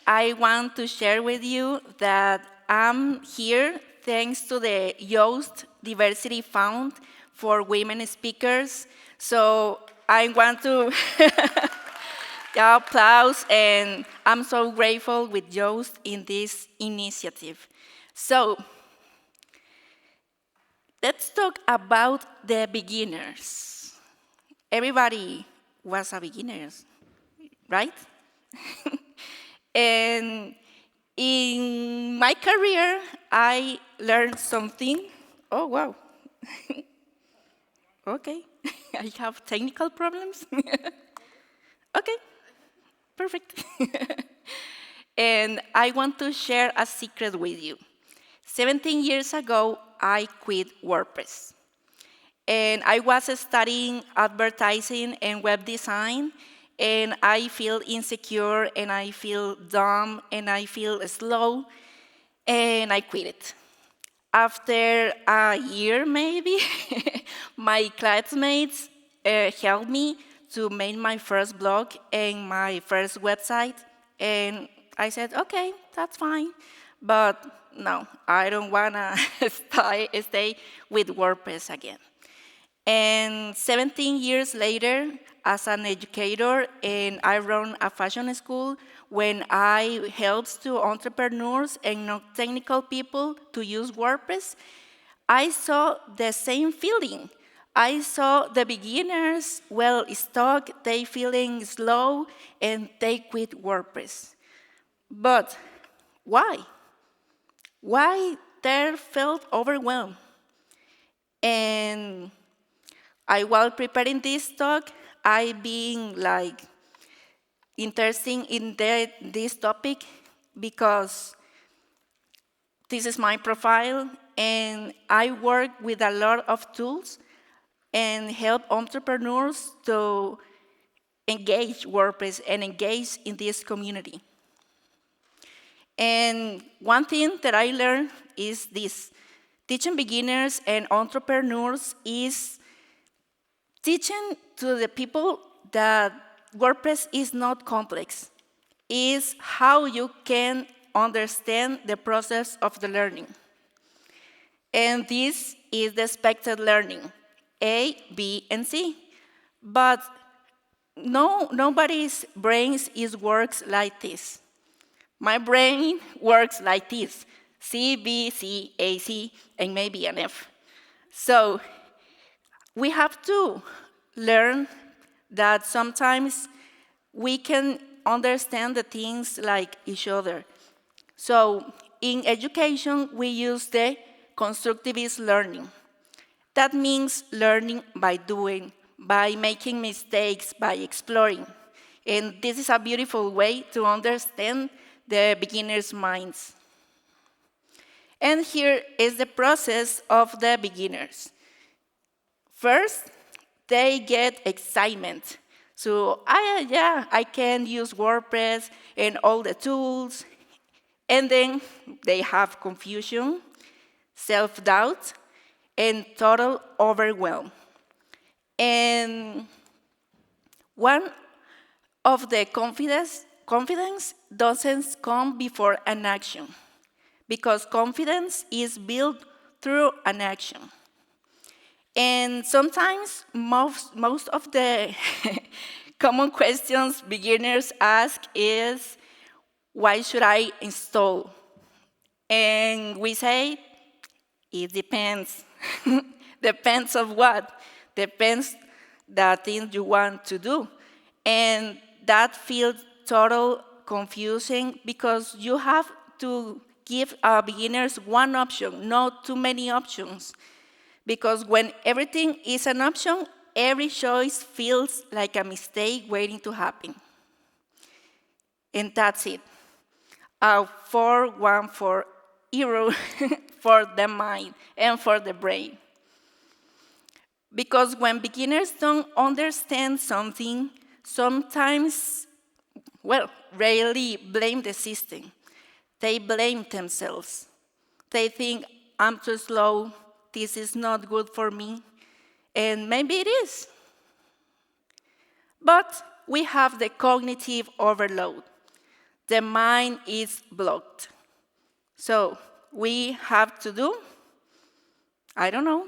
I want to share with you that I'm here thanks to the Yoast Diversity Fund for Women Speakers. So I want to applause, and I'm so grateful with Yoast in this initiative. So let's talk about the beginners. Everybody was a beginner, right? And in my career, I learned something. Oh, wow. Okay. I have technical problems. Okay, perfect. And I want to share a secret with you. 17 years ago, I quit WordPress. And I was studying advertising and web design, and I feel insecure, and I feel dumb, and I feel slow, and I quit it. After a year, maybe, my classmates helped me to make my first blog and my first website, and I said, okay, that's fine, but no, I don't want to stay with WordPress again. And 17 years later, as an educator, and I run a fashion school, when I help to entrepreneurs and non-technical people to use WordPress, I saw the same feeling. I saw the beginners, well, stuck, they feeling slow, and they quit WordPress. But why? Why they felt overwhelmed? And while preparing this talk, I been like interested in this topic because this is my profile, and I work with a lot of tools and help entrepreneurs to engage WordPress and engage in this community. And one thing that I learned is this: teaching beginners and entrepreneurs is teaching to the people that WordPress is not complex. It's how you can understand the process of the learning. And this is the expected learning, A, B, and C. But nobody's brain works like this. My brain works like this: C, B, C, A, C, and maybe an F. So we have to learn that sometimes we can understand the things like each other. So in education, we use the constructivist learning. That means learning by doing, by making mistakes, by exploring. And this is a beautiful way to understand the beginner's minds. And here is the process of the beginners. First, they get excitement. So, I can use WordPress and all the tools. And then they have confusion, self-doubt, and total overwhelm. And one of the confidence doesn't come before an action, because confidence is built through an action. And sometimes most of the common questions beginners ask is, why should I install? And we say, it depends. Depends of what? Depends the thing you want to do. And that feels total confusing because you have to give beginners one option, not too many options. Because when everything is an option, every choice feels like a mistake waiting to happen. And that's it. 414 euro for the mind and for the brain. Because when beginners don't understand something, sometimes, rarely blame the system. They blame themselves. They think, I'm too slow, this is not good for me, and maybe it is. But we have the cognitive overload. the mind is blocked. So we have to do, I don't know,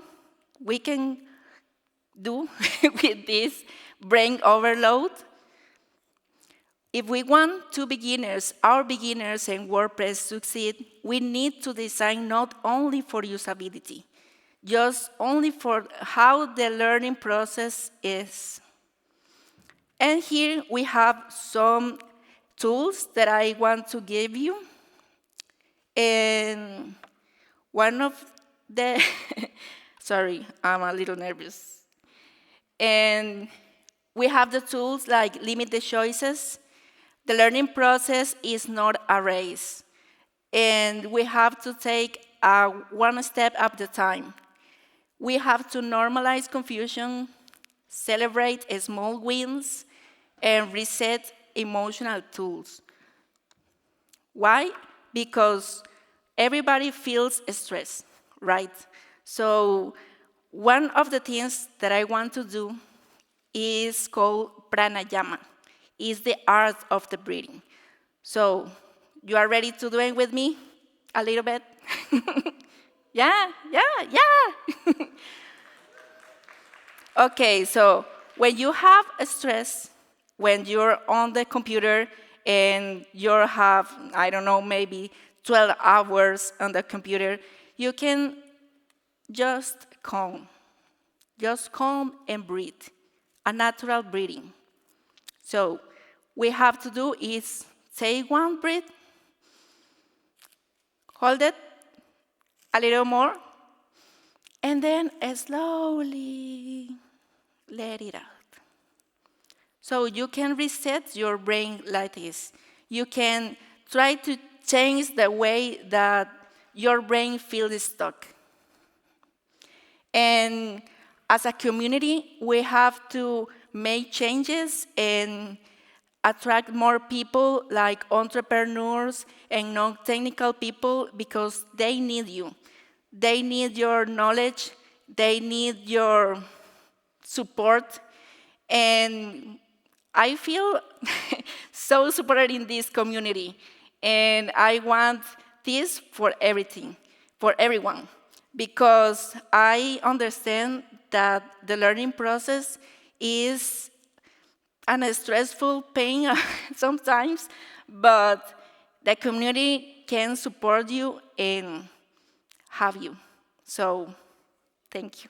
we can do with this brain overload. If we want our beginners in WordPress succeed, we need to design not only for usability, just only for how the learning process is. And here we have some tools that I want to give you. And one of the, sorry, I'm a little nervous. And we have the tools like limit the choices. The learning process is not a race. And we have to take one step at a time. We have to normalize confusion, celebrate small wins, and reset emotional tools. Why? Because everybody feels stress, right? So one of the things that I want to do is called pranayama. It's the art of the breathing. So you are ready to do it with me a little bit? Yeah. Okay, so when you have a stress, when you're on the computer and you have, I don't know, maybe 12 hours on the computer, you can just calm. Just calm and breathe, a natural breathing. So we have to do is take one breath, hold it a little more, and then slowly let it out. So you can reset your brain like this. You can try to change the way that your brain feels stuck. And as a community, we have to make changes and attract more people like entrepreneurs and non-technical people because they need you. They need your knowledge, they need your support, and I feel so supported in this community, and I want this for everyone, because I understand that the learning process is a stressful pain sometimes, but the community can support you and have you. So, thank you.